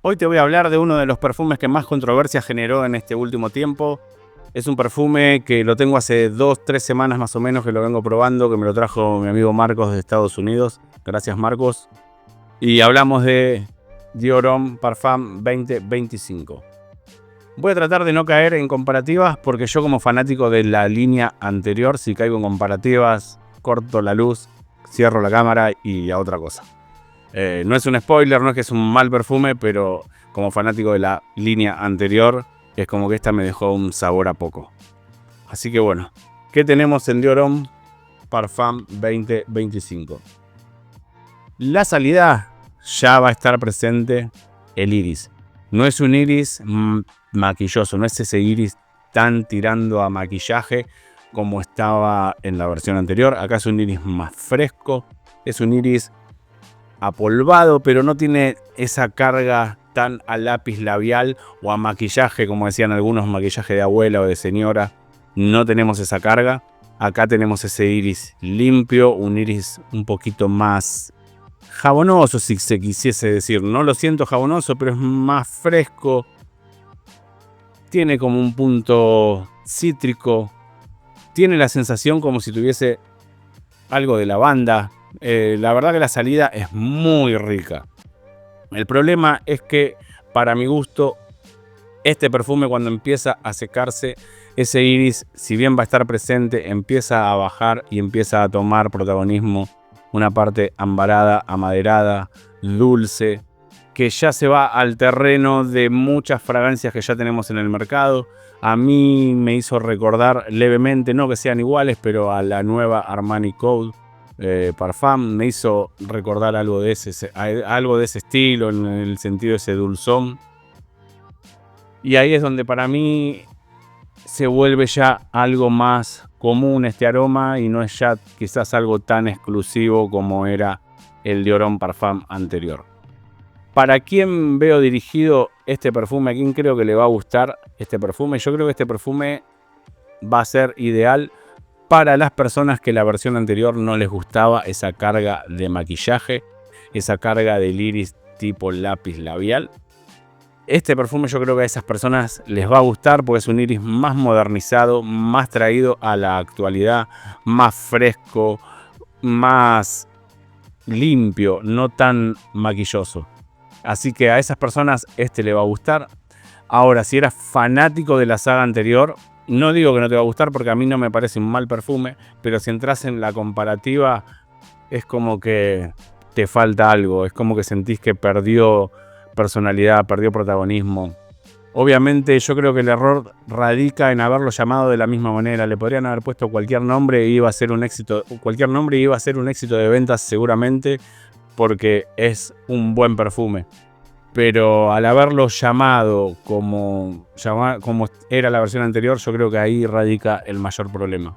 Hoy te voy a hablar de uno de los perfumes que más controversia generó en este último tiempo. Es un perfume que lo tengo hace 2-3 semanas más o menos que lo vengo probando, que me lo trajo mi amigo Marcos de Estados Unidos. Gracias, Marcos. Y hablamos de Dior Homme Parfum 2025. Voy a tratar de no caer en comparativas porque yo, como fanático de la línea anterior, si caigo en comparativas, corto la luz, cierro la cámara y a otra cosa. No es un spoiler, no es que es un mal perfume, pero como fanático de la línea anterior, es como que esta me dejó un sabor a poco. Así que bueno, ¿qué tenemos en Dior Homme Parfum 2025? La salida ya va a estar presente el iris. No es un iris maquilloso, no es ese iris tan tirando a maquillaje como estaba en la versión anterior. Acá es un iris más fresco, es un iris apolvado, pero no tiene esa carga tan a lápiz labial o a maquillaje, como decían algunos, maquillaje de abuela o de señora. No tenemos esa carga. Acá tenemos ese iris limpio, un iris un poquito más jabonoso, si se quisiese decir. No lo siento jabonoso, pero es más fresco. Tiene como un punto cítrico. Tiene la sensación como si tuviese algo de lavanda. La verdad que la salida es muy rica. El problema es que, para mi gusto, este perfume, cuando empieza a secarse, ese iris, si bien va a estar presente, empieza a bajar y empieza a tomar protagonismo una parte ambarada, amaderada, dulce, que ya se va al terreno de muchas fragancias que ya tenemos en el mercado. A mí me hizo recordar levemente, no que sean iguales, pero a la nueva Armani Code Parfum. Me hizo recordar algo de ese estilo, en el sentido de ese dulzón. Y ahí es donde para mí se vuelve ya algo más común este aroma y no es ya quizás algo tan exclusivo como era el Dior Homme Parfum anterior. ¿Para quién veo dirigido este perfume? ¿A quién creo que le va a gustar este perfume? Yo creo que este perfume va a ser ideal para las personas que la versión anterior no les gustaba esa carga de maquillaje, esa carga del iris tipo lápiz labial. Este perfume yo creo que a esas personas les va a gustar porque es un iris más modernizado, más traído a la actualidad, más fresco, más limpio, no tan maquilloso. Así que a esas personas este le va a gustar. Ahora, si eras fanático de la saga anterior, no digo que no te va a gustar porque a mí no me parece un mal perfume, pero si entras en la comparativa es como que te falta algo, es como que sentís que perdió personalidad, perdió protagonismo. Obviamente yo creo que el error radica en haberlo llamado de la misma manera. Le podrían haber puesto cualquier nombre y iba a ser un éxito. Cualquier nombre iba a ser un éxito de ventas seguramente, porque es un buen perfume. Pero al haberlo llamado como era la versión anterior, yo creo que ahí radica el mayor problema.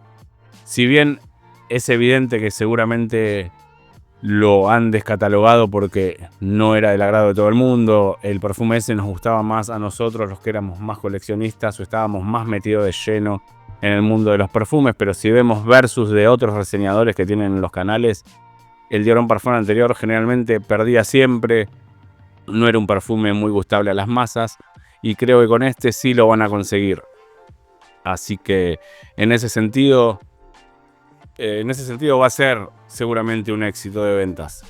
Si bien es evidente que seguramente lo han descatalogado porque no era del agrado de todo el mundo, el perfume ese nos gustaba más a nosotros, los que éramos más coleccionistas o estábamos más metidos de lleno en el mundo de los perfumes, pero si vemos versus de otros reseñadores que tienen en los canales, el Dior Homme Parfum anterior generalmente perdía siempre, no era un perfume muy gustable a las masas, y creo que con este sí lo van a conseguir. Así que en ese sentido va a ser seguramente un éxito de ventas.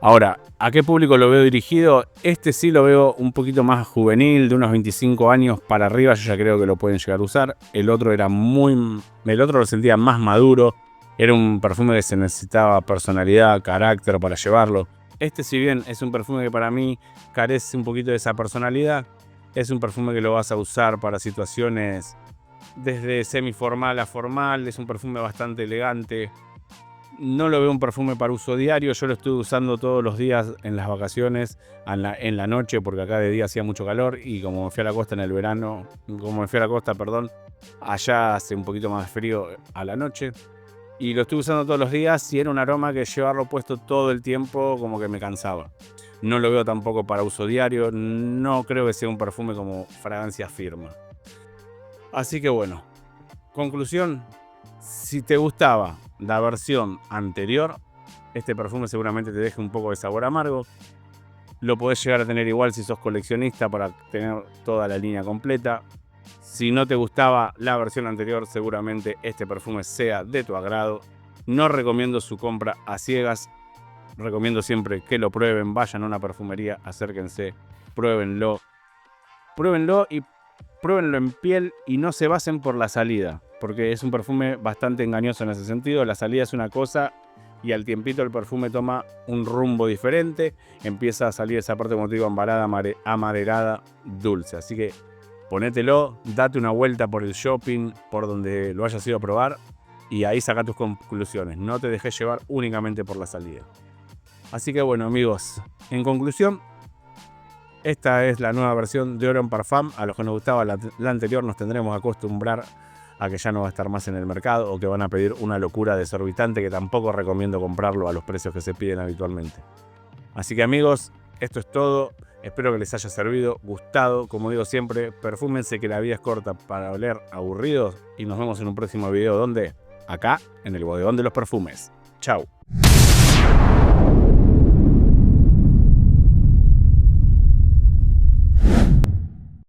Ahora, ¿a qué público lo veo dirigido? Este sí lo veo un poquito más juvenil, de unos 25 años para arriba, yo ya creo que lo pueden llegar a usar. El otro lo sentía más maduro, era un perfume que se necesitaba personalidad, carácter para llevarlo. Este, si bien es un perfume que para mí carece un poquito de esa personalidad, es un perfume que lo vas a usar para situaciones desde semiformal a formal, es un perfume bastante elegante. No lo veo un perfume para uso diario, yo lo estuve usando todos los días en las vacaciones, en la noche, porque acá de día hacía mucho calor y como me fui a la costa en el verano, allá hace un poquito más frío a la noche. Y lo estuve usando todos los días y era un aroma que llevarlo puesto todo el tiempo como que me cansaba. No lo veo tampoco para uso diario, no creo que sea un perfume como fragancia firma. Así que bueno, conclusión, si te gustaba la versión anterior, este perfume seguramente te deje un poco de sabor amargo. Lo podés llegar a tener igual si sos coleccionista para tener toda la línea completa. Si no te gustaba la versión anterior, seguramente este perfume sea de tu agrado. No recomiendo su compra a ciegas. Recomiendo siempre que lo prueben, vayan a una perfumería, acérquense, pruébenlo. Pruébenlo y pruébenlo en piel y no se basen por la salida, porque es un perfume bastante engañoso en ese sentido. La salida es una cosa y al tiempito el perfume toma un rumbo diferente. Empieza a salir esa parte, como te digo, ambarada, amaderada, dulce. Así que ponételo, date una vuelta por el shopping, por donde lo hayas ido a probar y ahí saca tus conclusiones. No te dejes llevar únicamente por la salida. Así que bueno, amigos, en conclusión, esta es la nueva versión de Eau en Parfum. A los que nos gustaba la anterior nos tendremos que acostumbrar a que ya no va a estar más en el mercado o que van a pedir una locura desorbitante que tampoco recomiendo comprarlo a los precios que se piden habitualmente. Así que amigos, esto es todo. Espero que les haya servido, gustado. Como digo siempre, perfúmense que la vida es corta para oler aburridos y nos vemos en un próximo video donde, acá, en el bodegón de los perfumes. Chau.